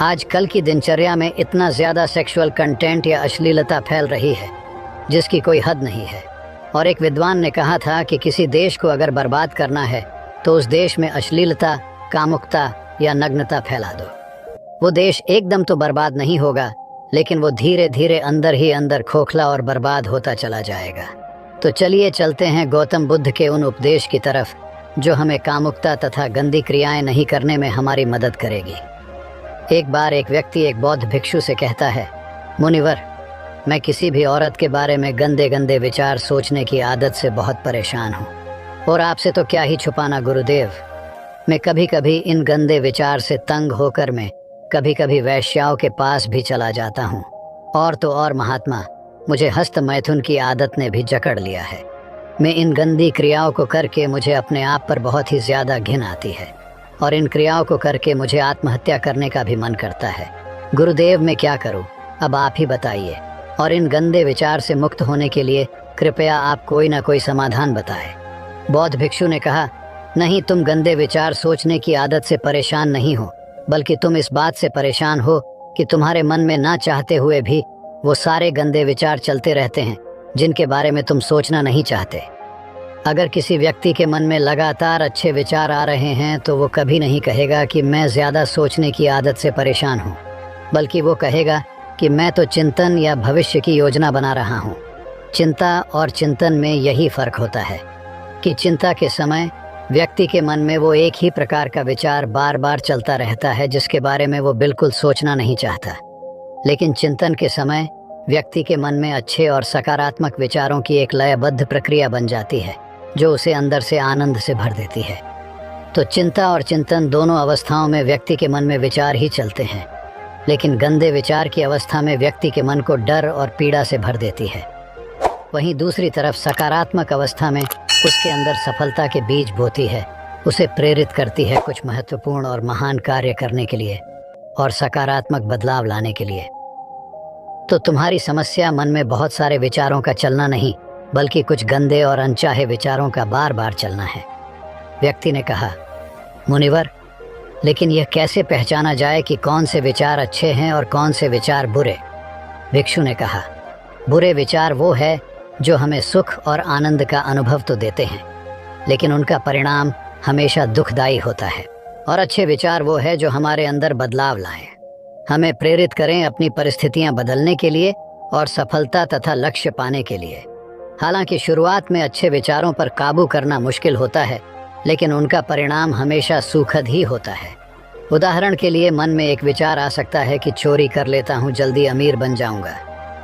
आजकल की दिनचर्या में इतना ज़्यादा सेक्सुअल कंटेंट या अश्लीलता फैल रही है जिसकी कोई हद नहीं है। और एक विद्वान ने कहा था कि किसी देश को अगर बर्बाद करना है तो उस देश में अश्लीलता, कामुकता या नग्नता फैला दो। वो देश एकदम तो बर्बाद नहीं होगा, लेकिन वो धीरे धीरे अंदर ही अंदर खोखला और बर्बाद होता चला जाएगा। तो चलिए चलते हैं गौतम बुद्ध के उन उपदेश की तरफ जो हमें कामुकता तथा गंदी क्रियाएं नहीं करने में हमारी मदद करेगी। एक बार एक व्यक्ति एक बौद्ध भिक्षु से कहता है, मुनिवर, मैं किसी भी औरत के बारे में गंदे गंदे विचार सोचने की आदत से बहुत परेशान हूँ। और आपसे तो क्या ही छुपाना गुरुदेव, मैं कभी कभी इन गंदे विचार से तंग होकर मैं कभी कभी वैश्याओं के पास भी चला जाता हूँ। और तो और महात्मा, मुझे हस्त मैथुन की आदत ने भी जकड़ लिया है। मैं इन गंदी क्रियाओं को करके मुझे अपने आप पर बहुत ही ज़्यादा घिन आती है और इन क्रियाओं को करके मुझे आत्महत्या करने का भी मन करता है। गुरुदेव, मैं क्या करूं? अब आप ही बताइए। और इन गंदे विचार से मुक्त होने के लिए कृपया आप कोई ना कोई समाधान बताएं। बौद्ध भिक्षु ने कहा, नहीं, तुम गंदे विचार सोचने की आदत से परेशान नहीं हो, बल्कि तुम इस बात से परेशान हो कि तुम्हारे मन में ना चाहते हुए भी वो सारे गंदे विचार चलते रहते हैं जिनके बारे में तुम सोचना नहीं चाहते। अगर किसी व्यक्ति के मन में लगातार अच्छे विचार आ रहे हैं तो वो कभी नहीं कहेगा कि मैं ज़्यादा सोचने की आदत से परेशान हूँ, बल्कि वो कहेगा कि मैं तो चिंतन या भविष्य की योजना बना रहा हूँ। चिंता और चिंतन में यही फ़र्क होता है कि चिंता के समय व्यक्ति के मन में वो एक ही प्रकार का विचार बार बार चलता रहता है जिसके बारे में वो बिल्कुल सोचना नहीं चाहता। लेकिन चिंतन के समय व्यक्ति के मन में अच्छे और सकारात्मक विचारों की एक लयबद्ध प्रक्रिया बन जाती है जो उसे अंदर से आनंद से भर देती है। तो चिंता और चिंतन दोनों अवस्थाओं में व्यक्ति के मन में विचार ही चलते हैं, लेकिन गंदे विचार की अवस्था में व्यक्ति के मन को डर और पीड़ा से भर देती है। वहीं दूसरी तरफ सकारात्मक अवस्था में उसके अंदर सफलता के बीज बोती है, उसे प्रेरित करती है कुछ महत्वपूर्ण और महान कार्य करने के लिए और सकारात्मक बदलाव लाने के लिए। तो तुम्हारी समस्या मन में बहुत सारे विचारों का चलना नहीं, बल्कि कुछ गंदे और अनचाहे विचारों का बार बार चलना है। व्यक्ति ने कहा, मुनिवर, लेकिन यह कैसे पहचाना जाए कि कौन से विचार अच्छे हैं और कौन से विचार बुरे? भिक्षु ने कहा, बुरे विचार वो है जो हमें सुख और आनंद का अनुभव तो देते हैं, लेकिन उनका परिणाम हमेशा दुखदायी होता है। और अच्छे विचार वो है जो हमारे अंदर बदलाव लाएं, हमें प्रेरित करें अपनी परिस्थितियां बदलने के लिए और सफलता तथा लक्ष्य पाने के लिए। हालांकि शुरुआत में अच्छे विचारों पर काबू करना मुश्किल होता है, लेकिन उनका परिणाम हमेशा सुखद ही होता है। उदाहरण के लिए मन में एक विचार आ सकता है कि चोरी कर लेता हूँ, जल्दी अमीर बन जाऊंगा।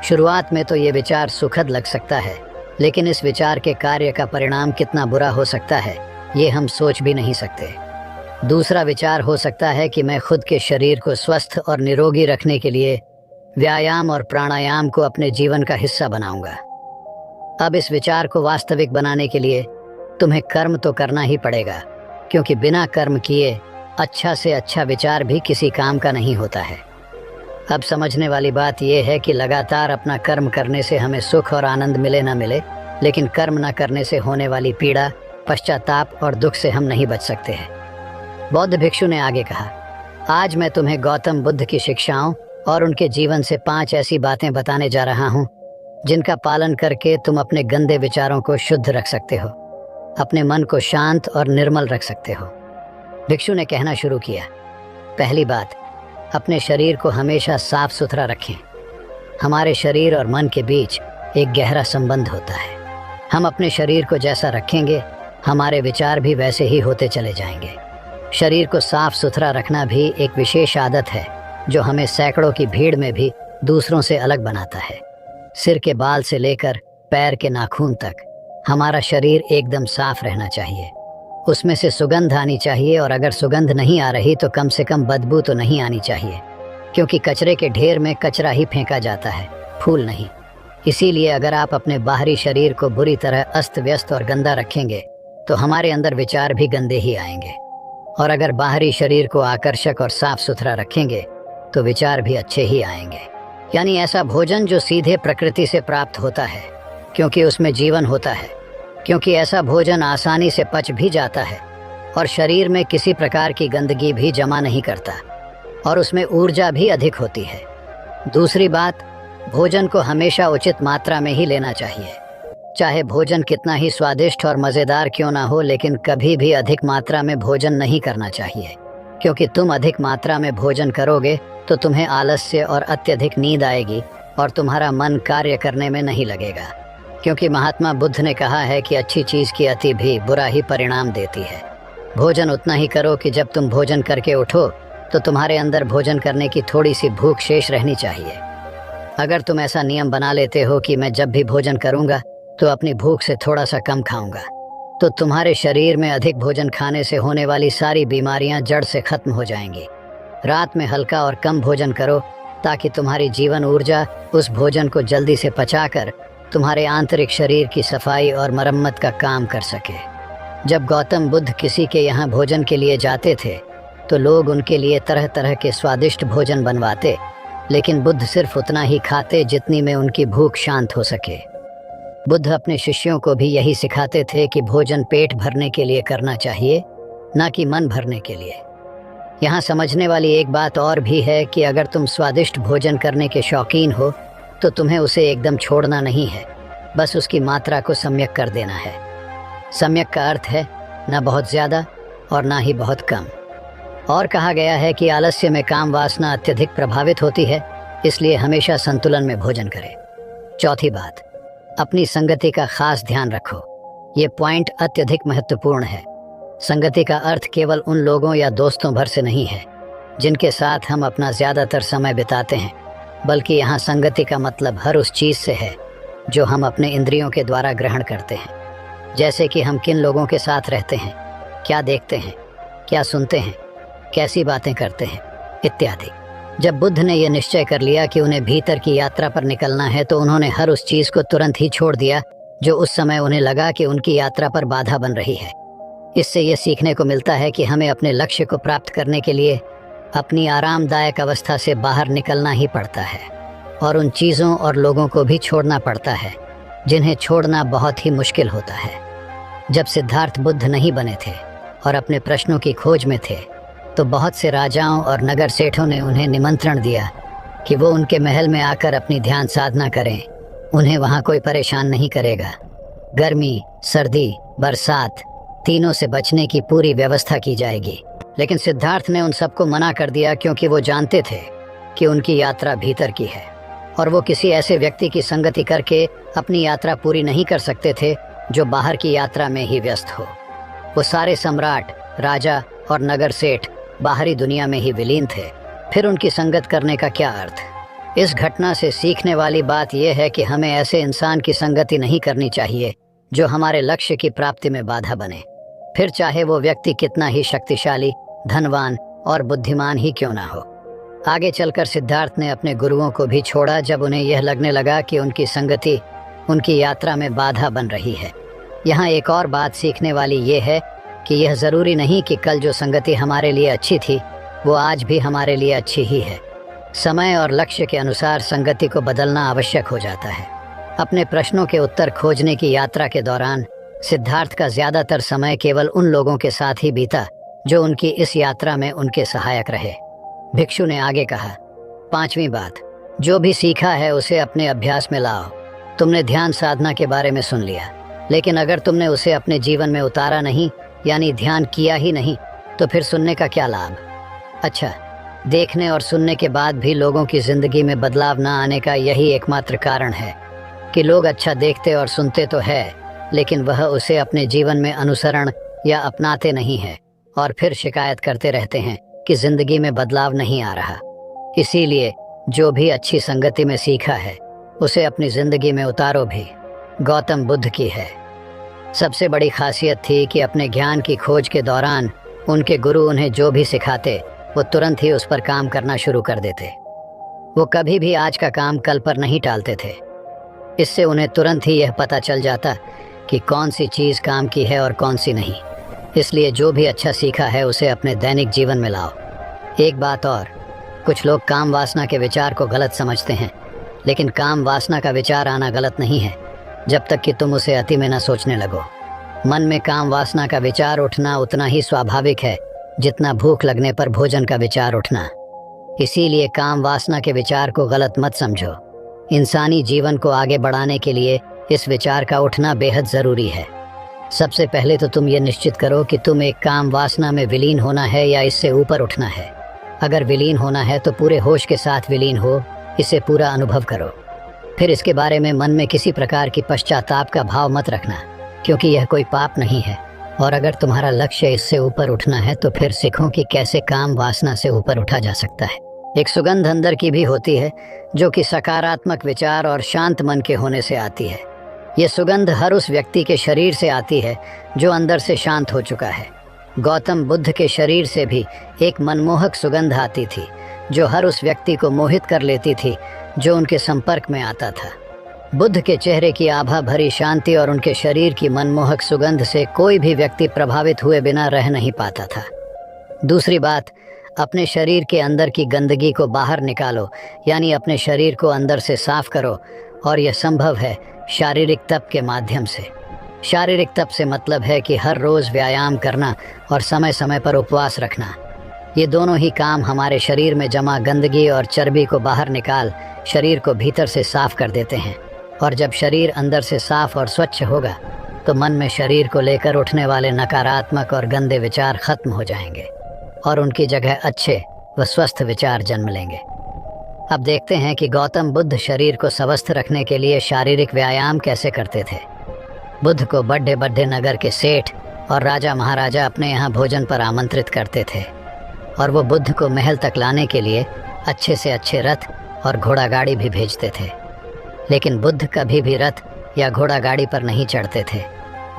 शुरुआत में तो ये विचार सुखद लग सकता है, लेकिन इस विचार के कार्य का परिणाम कितना बुरा हो सकता है ये हम सोच भी नहीं सकते। दूसरा विचार हो सकता है कि मैं खुद के शरीर को स्वस्थ और निरोगी रखने के लिए व्यायाम और प्राणायाम को अपने जीवन का हिस्सा बनाऊंगा। अब इस विचार को वास्तविक बनाने के लिए तुम्हें कर्म तो करना ही पड़ेगा, क्योंकि बिना कर्म किए अच्छा से अच्छा विचार भी किसी काम का नहीं होता है। अब समझने वाली बात यह है कि लगातार अपना कर्म करने से हमें सुख और आनंद मिले ना मिले, लेकिन कर्म न करने से होने वाली पीड़ा, पश्चाताप और दुख से हम नहीं बच सकते हैं। बौद्ध भिक्षु ने आगे कहा, आज मैं तुम्हें गौतम बुद्ध की शिक्षाओं और उनके जीवन से 5 ऐसी बातें बताने जा रहा हूँ जिनका पालन करके तुम अपने गंदे विचारों को शुद्ध रख सकते हो, अपने मन को शांत और निर्मल रख सकते हो। भिक्षु ने कहना शुरू किया, पहली बात, अपने शरीर को हमेशा साफ सुथरा रखें। हमारे शरीर और मन के बीच एक गहरा संबंध होता है। हम अपने शरीर को जैसा रखेंगे, हमारे विचार भी वैसे ही होते चले जाएंगे। शरीर को साफ सुथरा रखना भी एक विशेष आदत है जो हमें सैकड़ों की भीड़ में भी दूसरों से अलग बनाता है। सिर के बाल से लेकर पैर के नाखून तक हमारा शरीर एकदम साफ रहना चाहिए। उसमें से सुगंध आनी चाहिए, और अगर सुगंध नहीं आ रही तो कम से कम बदबू तो नहीं आनी चाहिए, क्योंकि कचरे के ढेर में कचरा ही फेंका जाता है, फूल नहीं। इसीलिए अगर आप अपने बाहरी शरीर को बुरी तरह अस्त व्यस्त और गंदा रखेंगे तो हमारे अंदर विचार भी गंदे ही आएंगे, और अगर बाहरी शरीर को आकर्षक और साफ सुथरा रखेंगे तो विचार भी अच्छे ही आएंगे। यानी ऐसा भोजन जो सीधे प्रकृति से प्राप्त होता है, क्योंकि उसमें जीवन होता है, क्योंकि ऐसा भोजन आसानी से पच भी जाता है और शरीर में किसी प्रकार की गंदगी भी जमा नहीं करता। और उसमें ऊर्जा भी अधिक होती है। दूसरी बात, भोजन को हमेशा उचित मात्रा में ही लेना चाहिए। चाहे भोजन कितना ही स्वादिष्ट और मज़ेदार क्यों ना हो, लेकिन कभी भी अधिक मात्रा में भोजन नहीं करना चाहिए, क्योंकि तुम अधिक मात्रा में भोजन करोगे तो तुम्हें आलस्य और अत्यधिक नींद आएगी और तुम्हारा मन कार्य करने में नहीं लगेगा। क्योंकि महात्मा बुद्ध ने कहा है कि अच्छी चीज़ की अति भी बुरा ही परिणाम देती है। भोजन उतना ही करो कि जब तुम भोजन करके उठो तो तुम्हारे अंदर भोजन करने की थोड़ी सी भूख शेष रहनी चाहिए। अगर तुम ऐसा नियम बना लेते हो कि मैं जब भी भोजन करूँगा तो अपनी भूख से थोड़ा सा कम खाऊंगा, तो तुम्हारे शरीर में अधिक भोजन खाने से होने वाली सारी बीमारियां जड़ से खत्म हो जाएंगी। रात में हल्का और कम भोजन करो ताकि तुम्हारी जीवन ऊर्जा उस भोजन को जल्दी से पचाकर तुम्हारे आंतरिक शरीर की सफाई और मरम्मत का काम कर सके। जब गौतम बुद्ध किसी के यहाँ भोजन के लिए जाते थे तो लोग उनके लिए तरह तरह के स्वादिष्ट भोजन बनवाते, लेकिन बुद्ध सिर्फ उतना ही खाते जितनी में उनकी भूख शांत हो सके। बुद्ध अपने शिष्यों को भी यही सिखाते थे कि भोजन पेट भरने के लिए करना चाहिए, न कि मन भरने के लिए। यहाँ समझने वाली एक बात और भी है कि अगर तुम स्वादिष्ट भोजन करने के शौकीन हो तो तुम्हें उसे एकदम छोड़ना नहीं है, बस उसकी मात्रा को सम्यक कर देना है। सम्यक का अर्थ है न बहुत ज़्यादा और ना ही बहुत कम। और कहा गया है कि आलस्य में काम वासना अत्यधिक प्रभावित होती है, इसलिए हमेशा संतुलन में भोजन करें। चौथी बात, अपनी संगति का खास ध्यान रखो। ये पॉइंट अत्यधिक महत्वपूर्ण है। संगति का अर्थ केवल उन लोगों या दोस्तों भर से नहीं है जिनके साथ हम अपना ज़्यादातर समय बिताते हैं, बल्कि यहाँ संगति का मतलब हर उस चीज़ से है जो हम अपने इंद्रियों के द्वारा ग्रहण करते हैं। जैसे कि हम किन लोगों के साथ रहते हैं, क्या देखते हैं, क्या सुनते हैं, कैसी बातें करते हैं, इत्यादि। जब बुद्ध ने यह निश्चय कर लिया कि उन्हें भीतर की यात्रा पर निकलना है तो उन्होंने हर उस चीज़ को तुरंत ही छोड़ दिया जो उस समय उन्हें लगा कि उनकी यात्रा पर बाधा बन रही है। इससे ये सीखने को मिलता है कि हमें अपने लक्ष्य को प्राप्त करने के लिए अपनी आरामदायक अवस्था से बाहर निकलना ही पड़ता है और उन चीज़ों और लोगों को भी छोड़ना पड़ता है जिन्हें छोड़ना बहुत ही मुश्किल होता है। जब सिद्धार्थ बुद्ध नहीं बने थे और अपने प्रश्नों की खोज में थे तो बहुत से राजाओं और नगर सेठों ने उन्हें निमंत्रण दिया कि वो उनके महल में आकर अपनी ध्यान साधना करें। उन्हें वहाँ कोई परेशान नहीं करेगा। गर्मी, सर्दी, बरसात तीनों से बचने की पूरी व्यवस्था की जाएगी। लेकिन सिद्धार्थ ने उन सबको मना कर दिया क्योंकि वो जानते थे कि उनकी यात्रा भीतर की है और वो किसी ऐसे व्यक्ति की संगति करके अपनी यात्रा पूरी नहीं कर सकते थे जो बाहर की यात्रा में ही व्यस्त हो। वो सारे सम्राट, राजा और नगर सेठ बाहरी दुनिया में ही विलीन थे, फिर उनकी संगत करने का क्या अर्थ। इस घटना से सीखने वाली बात यह है कि हमें ऐसे इंसान की संगति नहीं करनी चाहिए जो हमारे लक्ष्य की प्राप्ति में बाधा बने, फिर चाहे वो व्यक्ति कितना ही शक्तिशाली, धनवान और बुद्धिमान ही क्यों ना हो। आगे चलकर सिद्धार्थ ने अपने गुरुओं को भी छोड़ा जब उन्हें यह लगने लगा कि उनकी संगति उनकी यात्रा में बाधा बन रही है। यहाँ एक और बात सीखने वाली ये है कि यह ज़रूरी नहीं कि कल जो संगति हमारे लिए अच्छी थी वो आज भी हमारे लिए अच्छी ही है। समय और लक्ष्य के अनुसार संगति को बदलना आवश्यक हो जाता है। अपने प्रश्नों के उत्तर खोजने की यात्रा के दौरान सिद्धार्थ का ज़्यादातर समय केवल उन लोगों के साथ ही बीता जो उनकी इस यात्रा में उनके सहायक रहे। भिक्षु ने आगे कहा, पांचवी बात, जो भी सीखा है उसे अपने अभ्यास में लाओ। तुमने ध्यान साधना के बारे में सुन लिया, लेकिन अगर तुमने उसे अपने जीवन में उतारा नहीं, यानी ध्यान किया ही नहीं, तो फिर सुनने का क्या लाभ। अच्छा, देखने और सुनने के बाद भी लोगों की ज़िंदगी में बदलाव न आने का यही एकमात्र कारण है कि लोग अच्छा देखते और सुनते तो है, लेकिन वह उसे अपने जीवन में अनुसरण या अपनाते नहीं हैं और फिर शिकायत करते रहते हैं कि ज़िंदगी में बदलाव नहीं आ रहा। इसीलिए जो भी अच्छी संगति में सीखा है उसे अपनी ज़िंदगी में उतारो भी। गौतम बुद्ध की है सबसे बड़ी खासियत थी कि अपने ज्ञान की खोज के दौरान उनके गुरु उन्हें जो भी सिखाते वो तुरंत ही उस पर काम करना शुरू कर देते। वो कभी भी आज का काम कल पर नहीं टालते थे। इससे उन्हें तुरंत ही यह पता चल जाता कि कौन सी चीज़ काम की है और कौन सी नहीं। इसलिए जो भी अच्छा सीखा है उसे अपने दैनिक जीवन में लाओ। एक बात और, कुछ लोग काम वासना के विचार को गलत समझते हैं, लेकिन काम वासना का विचार आना गलत नहीं है जब तक कि तुम उसे अति में न सोचने लगो। मन में काम वासना का विचार उठना उतना ही स्वाभाविक है जितना भूख लगने पर भोजन का विचार उठना। इसीलिए काम वासना के विचार को गलत मत समझो। इंसानी जीवन को आगे बढ़ाने के लिए इस विचार का उठना बेहद ज़रूरी है। सबसे पहले तो तुम ये निश्चित करो कि तुम एक काम वासना में विलीन होना है या इससे ऊपर उठना है। अगर विलीन होना है तो पूरे होश के साथ विलीन हो, इसे पूरा अनुभव करो। फिर इसके बारे में मन में किसी प्रकार की पश्चाताप का भाव मत रखना, क्योंकि यह कोई पाप नहीं है। और अगर तुम्हारा लक्ष्य इससे ऊपर उठना है तो फिर सीखो कि कैसे काम वासना से ऊपर उठा जा सकता है। एक सुगंध अंदर की भी होती है जो कि सकारात्मक विचार और शांत मन के होने से आती है। ये सुगंध हर उस व्यक्ति के शरीर से आती है जो अंदर से शांत हो चुका है। गौतम बुद्ध के शरीर से भी एक मनमोहक सुगंध आती थी जो हर उस व्यक्ति को मोहित कर लेती थी जो उनके संपर्क में आता था। बुद्ध के चेहरे की आभा भरी शांति और उनके शरीर की मनमोहक सुगंध से कोई भी व्यक्ति प्रभावित हुए बिना रह नहीं पाता था। दूसरी बात, अपने शरीर के अंदर की गंदगी को बाहर निकालो, यानी अपने शरीर को अंदर से साफ करो। और यह संभव है शारीरिक तप के माध्यम से। शारीरिक तप से मतलब है कि हर रोज़ व्यायाम करना और समय समय पर उपवास रखना। ये दोनों ही काम हमारे शरीर में जमा गंदगी और चर्बी को बाहर निकाल शरीर को भीतर से साफ कर देते हैं। और जब शरीर अंदर से साफ और स्वच्छ होगा तो मन में शरीर को लेकर उठने वाले नकारात्मक और गंदे विचार खत्म हो जाएंगे और उनकी जगह अच्छे व स्वस्थ विचार जन्म लेंगे। अब देखते हैं कि गौतम बुद्ध शरीर को स्वस्थ रखने के लिए शारीरिक व्यायाम कैसे करते थे। बुद्ध को बड़े बड़े नगर के सेठ और राजा महाराजा अपने यहाँ भोजन पर आमंत्रित करते थे और वो बुद्ध को महल तक लाने के लिए अच्छे से अच्छे रथ और घोड़ा गाड़ी भी भेजते थे। लेकिन बुद्ध कभी भी रथ या घोड़ा गाड़ी पर नहीं चढ़ते थे,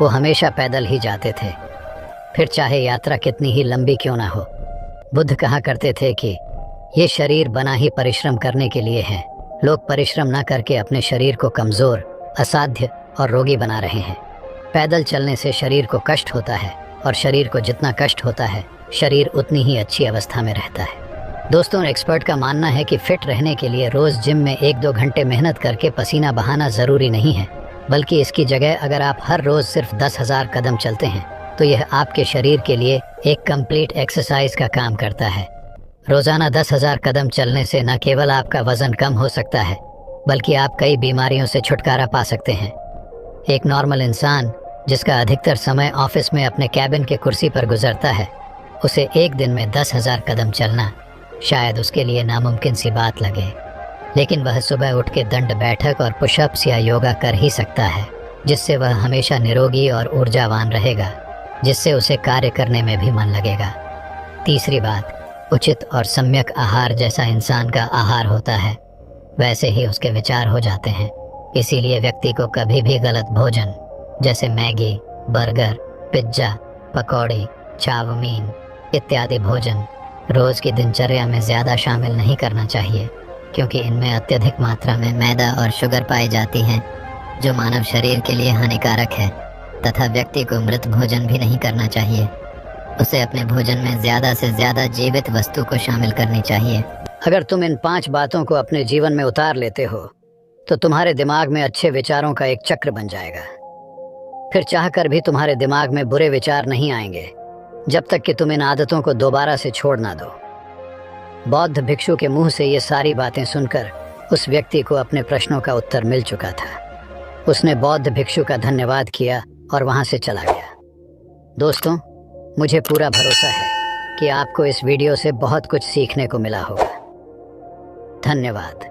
वो हमेशा पैदल ही जाते थे, फिर चाहे यात्रा कितनी ही लंबी क्यों ना हो। बुद्ध कहा करते थे कि ये शरीर बना ही परिश्रम करने के लिए है। लोग परिश्रम न करके अपने शरीर को कमज़ोर, असाध्य और रोगी बना रहे हैं। पैदल चलने से शरीर को कष्ट होता है और शरीर को जितना कष्ट होता है शरीर उतनी ही अच्छी अवस्था में रहता है। दोस्तों, एक्सपर्ट का मानना है कि फिट रहने के लिए रोज़ जिम में 1-2 घंटे मेहनत करके पसीना बहाना ज़रूरी नहीं है, बल्कि इसकी जगह अगर आप हर रोज़ सिर्फ 10,000 कदम चलते हैं तो यह आपके शरीर के लिए एक कंप्लीट एक्सरसाइज का काम करता है। रोज़ाना 10,000 कदम चलने से न केवल आपका वज़न कम हो सकता है, बल्कि आप कई बीमारियों से छुटकारा पा सकते हैं। एक नॉर्मल इंसान जिसका अधिकतर समय ऑफिस में अपने कैबिन के कुर्सी पर गुजरता है, उसे एक दिन में 10,000 कदम चलना शायद उसके लिए नामुमकिन सी बात लगे, लेकिन वह सुबह उठ के दंड बैठक और पुशअप्स या योगा कर ही सकता है, जिससे वह हमेशा निरोगी और ऊर्जावान रहेगा, जिससे उसे कार्य करने में भी मन लगेगा। तीसरी बात, उचित और सम्यक आहार जैसा इंसान का आहार होता है वैसे ही उसके विचार हो जाते हैं। इसीलिए व्यक्ति को कभी भी गलत भोजन जैसे मैगी, बर्गर, पिज्ज़ा, पकौड़ी, चाउमीन इत्यादि भोजन रोज़ की दिनचर्या में ज़्यादा शामिल नहीं करना चाहिए, क्योंकि इनमें अत्यधिक मात्रा में मैदा और शुगर पाई जाती हैं जो मानव शरीर के लिए हानिकारक है। तथा व्यक्ति को मृत भोजन भी नहीं करना चाहिए, उसे अपने भोजन में ज़्यादा से ज़्यादा जीवित वस्तु को शामिल करनी चाहिए। अगर तुम इन 5 बातों को अपने जीवन में उतार लेते हो तो तुम्हारे दिमाग में अच्छे विचारों का एक चक्र बन जाएगा। फिर चाहकर भी तुम्हारे दिमाग में बुरे विचार नहीं आएंगे जब तक कि तुम इन आदतों को दोबारा से छोड़ ना दो। बौद्ध भिक्षु के मुंह से ये सारी बातें सुनकर उस व्यक्ति को अपने प्रश्नों का उत्तर मिल चुका था। उसने बौद्ध भिक्षु का धन्यवाद किया और वहां से चला गया। दोस्तों, मुझे पूरा भरोसा है कि आपको इस वीडियो से बहुत कुछ सीखने को मिला होगा। धन्यवाद।